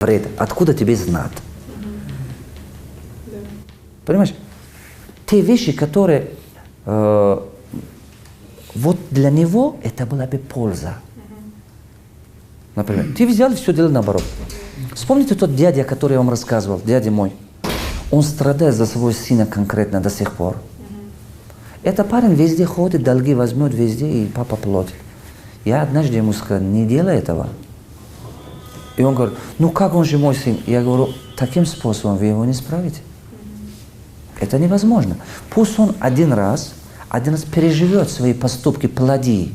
бред. Откуда тебе знать? Понимаешь? Те вещи, которые вот для него это была бы польза. Например, ты взял и все делал наоборот. Вспомните тот дядя, который я вам рассказывал, дядя мой. Он страдает за своего сына конкретно до сих пор. Этот парень везде ходит, долги возьмет везде, и папа платит. Я однажды ему сказал, не делай этого. И он говорит, ну как он же мой сын? Я говорю, таким способом вы его не справите. Это невозможно. Пусть он один раз переживет свои поступки, плоди.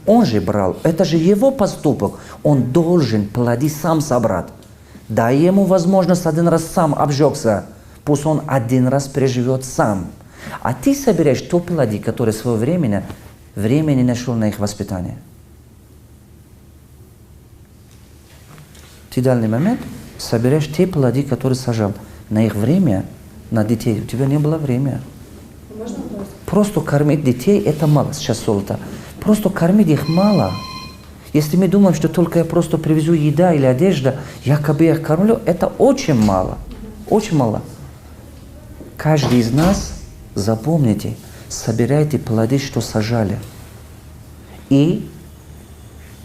Он же брал, это же его поступок. Он должен плоди сам собрать. Дай ему возможность один раз сам обжегся. Пусть он один раз переживет сам. А ты собираешь то плоди, которые своевременно не нашел на их воспитание. Ты в данный момент собираешь те плоди, которые сажал. На их время, на детей. У тебя не было времени. Просто кормить детей это мало. Сейчас золото. Просто кормить их мало. Если мы думаем, что только я просто привезу еда или одежда, якобы я их кормлю, это очень мало. Очень мало. Каждый из нас, запомните, собирайте плоды, что сажали. И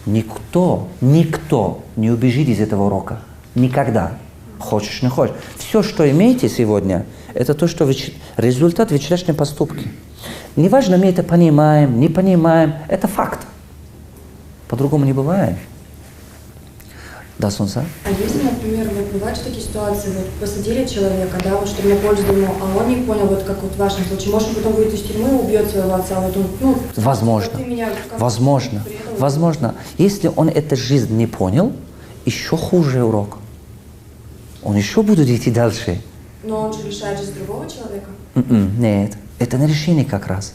никто не убежит из этого урока. Никогда. Хочешь, не хочешь. Все, что имеете сегодня, это то, что результат вчерашней поступки. Неважно, мы это понимаем, не понимаем, это факт. По-другому не бывает. Да, Солнце? А если, например, вот бывают такие ситуации, вот посадили человека, да, вот что на пользу ему, а он не понял, вот как вот в вашем случае, может, он потом выйдет из тюрьмы, убьет своего отца, вот он, ну... Возможно. Возможно. Если он эту жизнь не понял, еще хуже урок. Он еще будет идти дальше. Но он же решает жизнь другого человека? Нет, это не решение как раз.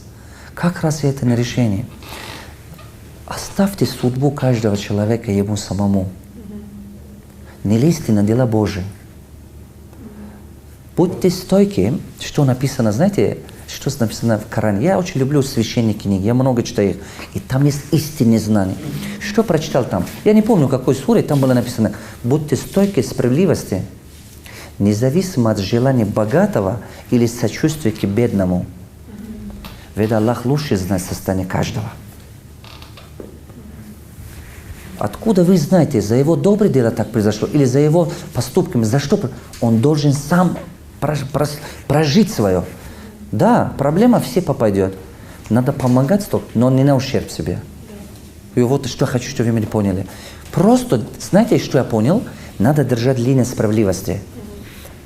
Как раз это не решение. Оставьте судьбу каждого человека ему самому. Не лезьте на дела Божьи. Будьте стойки, что написано, знаете, что написано в Коране. Я очень люблю священные книги, я много читаю их. И там есть истинные знания. Что прочитал там? Я не помню, какой суре там было написано. Будьте стойки справедливости, независимо от желания богатого или сочувствия к бедному. Ведь Аллах лучше знает состояние каждого. Откуда вы знаете, за его доброе дело так произошло, или за его поступками, за что? Он должен сам прожить свое. Да, проблема все попадет. Надо помогать, но не на ущерб себе. И вот что я хочу, чтобы вы меня поняли. Просто, знаете, что я понял? Надо держать линию справедливости.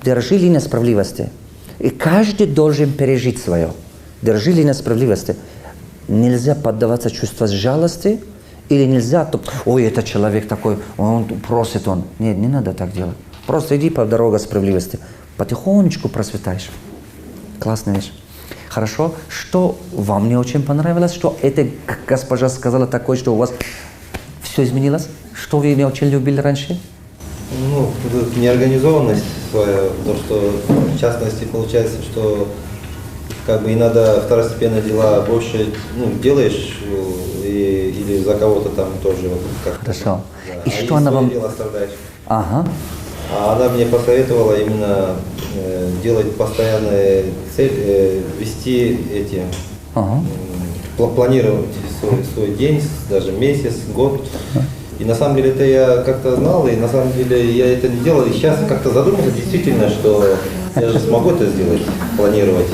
Держи линию справедливости. И каждый должен пережить свое. Держи линию справедливости. Нельзя поддаваться чувству жалости, или нельзя, то, ой, это человек такой, он просит он. Нет, не надо так делать. Просто иди по дороге справедливости. Потихонечку просветаешь. Классная вещь. Хорошо. Что вам не очень понравилось? Что эта госпожа сказала такое, что у вас все изменилось? Что вы не очень любили раньше? Ну, неорганизованность своя. То, что в частности получается, что как бы и надо второстепенные дела больше делаешь, или за кого-то там тоже. Вот, как хорошо. Да. И что она вам... Ага. А она мне посоветовала именно делать постоянные цель, вести эти, планировать свой день, даже месяц, год. И на самом деле это я как-то знал, и на самом деле я это не делал. И сейчас как-то задумался действительно, что я же смогу это сделать, планировать.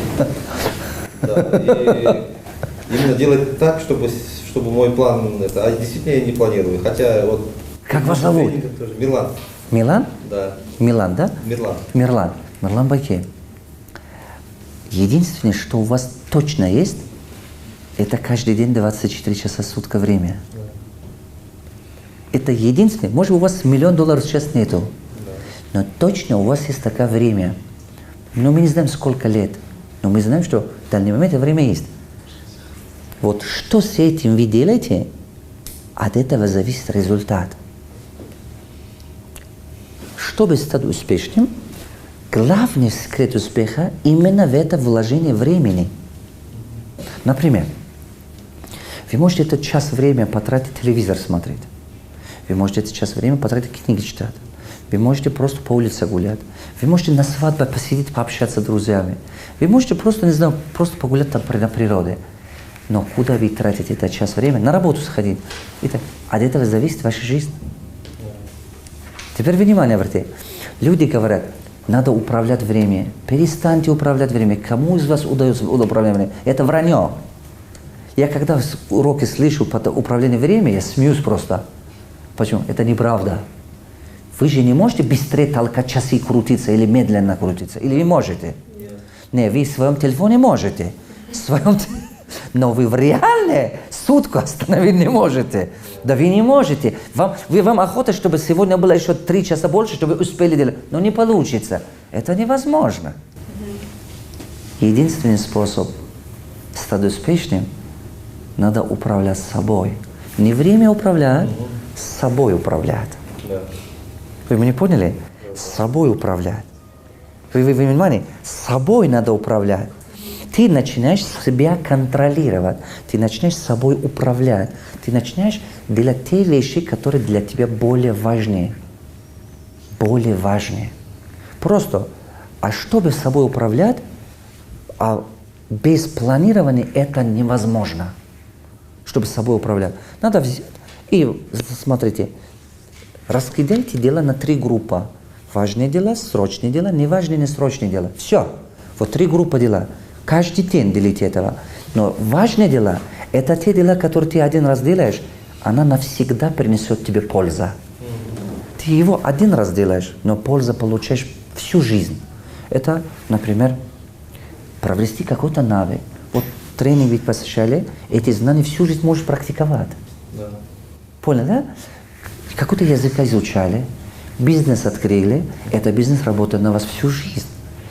Да, и именно делать так, чтобы мой план, а действительно я не планирую. Хотя вот... Как вас зовут? Мирлан. Милан? Да. Милан, да? Мирлан. Мирлан Баке. Единственное, что у вас точно есть, это каждый день 24 часа в сутки время. Да. Это единственное. Может, у вас $1 000 000 сейчас нету. Да. Но точно у вас есть такое время. Но мы не знаем, сколько лет. Но мы знаем, что в данный момент это время есть. Вот что с этим вы делаете, от этого зависит результат. Чтобы стать успешным, главный секрет успеха именно в это вложение времени. Например, вы можете этот час времени потратить телевизор смотреть. Вы можете этот час времени потратить книги читать. Вы можете просто по улице гулять. Вы можете на свадьбе посидеть, пообщаться с друзьями. Вы можете просто, не знаю, просто погулять там на природе. Но куда вы тратите этот час времени? На работу сходить. Это, от этого зависит ваша жизнь. Теперь внимание обратите. Люди говорят, надо управлять временем. Перестаньте управлять временем. Кому из вас удается управлять временем? Это вранье. Я когда уроки слышу по управлению временем, я смеюсь просто. Почему? Это неправда. Вы же не можете быстрее толкать часы крутиться или медленно крутиться. Или вы можете? Не, вы в своем телефоне можете. Но вы в реальной сутку остановить не можете. Да вы не можете. Вам охота, чтобы сегодня было еще 3 часа больше, чтобы вы успели делать. Но не получится. Это невозможно. Единственный способ стать успешным, надо управлять собой. Не время управлять, с собой управлять. Вы меня поняли? С собой управлять. Вы понимаете? С собой надо управлять. Ты начинаешь себя контролировать, ты начинаешь собой управлять, ты начинаешь делать те вещи, которые для тебя более важнее. Более важнее. Просто, а чтобы собой управлять, без планирования это невозможно. Чтобы собой управлять. Надо взять и, смотрите, раскидайте дела на 3 группы. Важные дела, срочные дела, неважные, несрочные дела. Все. Вот 3 группы дела. Каждый день делите этого. Но важные дела, это те дела, которые ты один раз делаешь, она навсегда принесет тебе пользу. Ты его один раз делаешь, но пользу получаешь всю жизнь. Это, например, провести какой-то навык. Вот тренинг ведь посещали, эти знания всю жизнь можешь практиковать. Да. Понял, да? Какой-то язык изучали, бизнес открыли, это бизнес работает на вас всю жизнь.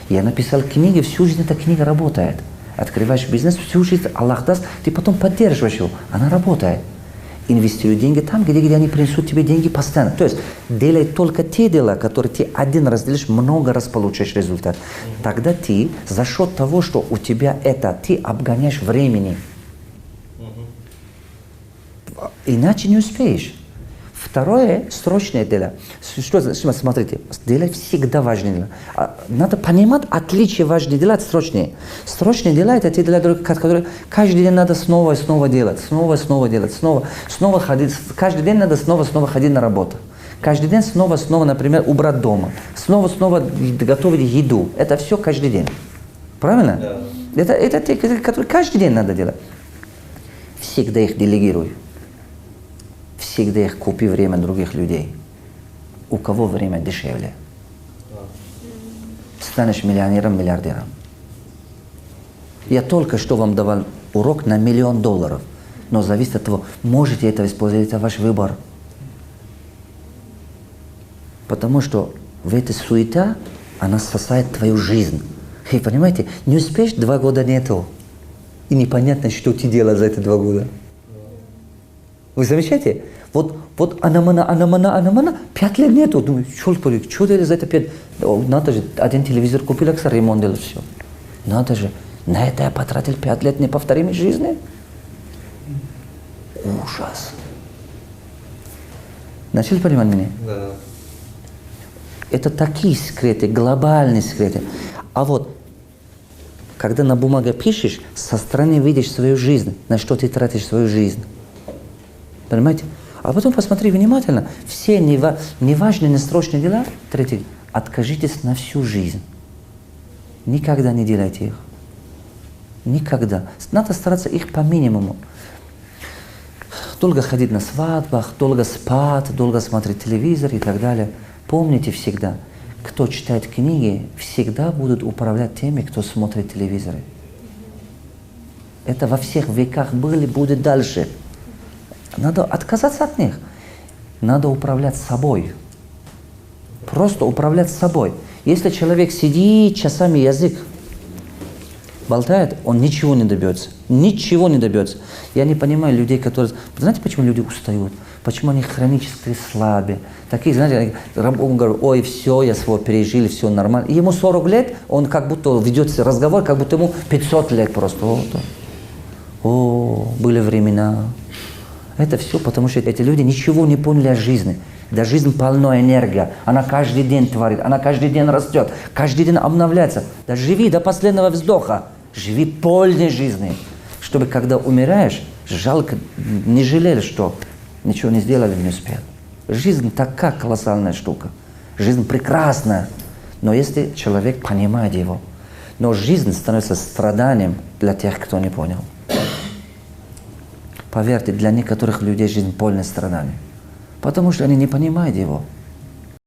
Я написал книги, всю жизнь эта книга работает. Открываешь бизнес, всю жизнь Аллах даст, ты потом поддерживаешь его, она работает. Инвестируй деньги там, где они принесут тебе деньги постоянно. То есть делай только те дела, которые ты один раз делаешь, много раз получаешь результат. Тогда ты за счет того, что у тебя это, ты обгоняешь времени. Иначе не успеешь. Второе – срочное дело. Что, смотрите, делай всегда важные дела. Надо понимать отличие важных дел от срочных. Срочные дела – это те дела, которые каждый день надо снова и снова делать, снова и снова делать, снова ходить. Каждый день надо снова ходить на работу. Каждый день снова, например, убрать дома. Снова готовить еду. Это все каждый день. Правильно? Да. Это те, которые каждый день надо делать. Всегда их делегируй. Всегда их купи время других людей. У кого время дешевле? Станешь миллионером, миллиардером. Я только что вам давал урок на $1 миллион. Но зависит от того, можете это использовать, это ваш выбор. Потому что в этой суета, она спасает твою жизнь. И понимаете, не успеешь, 2 года нету. И непонятно, что ты делал за эти 2 года. Вы замечаете? Вот анамана, 5 лет нету. Думаю, что делать за это 5? Надо же, один телевизор купил, а ремонт делать все. Надо же, на это я потратил 5 лет неповторимой жизни. Ужас. Начали понимать меня? Да. Это такие секреты, глобальные секреты. А вот, когда на бумаге пишешь, со стороны видишь свою жизнь, на что ты тратишь свою жизнь. Понимаете? А потом посмотри внимательно. Все неважные, несрочные дела, третье, откажитесь на всю жизнь. Никогда не делайте их. Никогда. Надо стараться их по минимуму. Долго ходить на свадьбах, долго спать, долго смотреть телевизор и так далее. Помните всегда, кто читает книги, всегда будут управлять теми, кто смотрит телевизоры. Это во всех веках было, будет дальше. Надо отказаться от них. Надо управлять собой. Просто управлять собой. Если человек сидит часами, язык болтает, он ничего не добьется. Ничего не добьется. Я не понимаю людей, которые... Знаете, почему люди устают? Почему они хронически слабые? Такие, знаете, он говорит, ой, все, я свой пережил, все нормально. И ему 40 лет, он как будто ведет разговор, как будто ему 500 лет просто. О, были времена. Это все потому, что эти люди ничего не поняли о жизни. Да, жизнь полна энергии. Она каждый день творит, она каждый день растет, каждый день обновляется. Да живи до последнего вздоха. Живи полной жизнью. Чтобы когда умираешь, жалко, не жалели, что ничего не сделали, не успели. Жизнь такая колоссальная штука. Жизнь прекрасная. Но если человек понимает его. Но жизнь становится страданием для тех, кто не понял. Поверьте, для некоторых людей жизнь полная страданий. Потому что они не понимают его.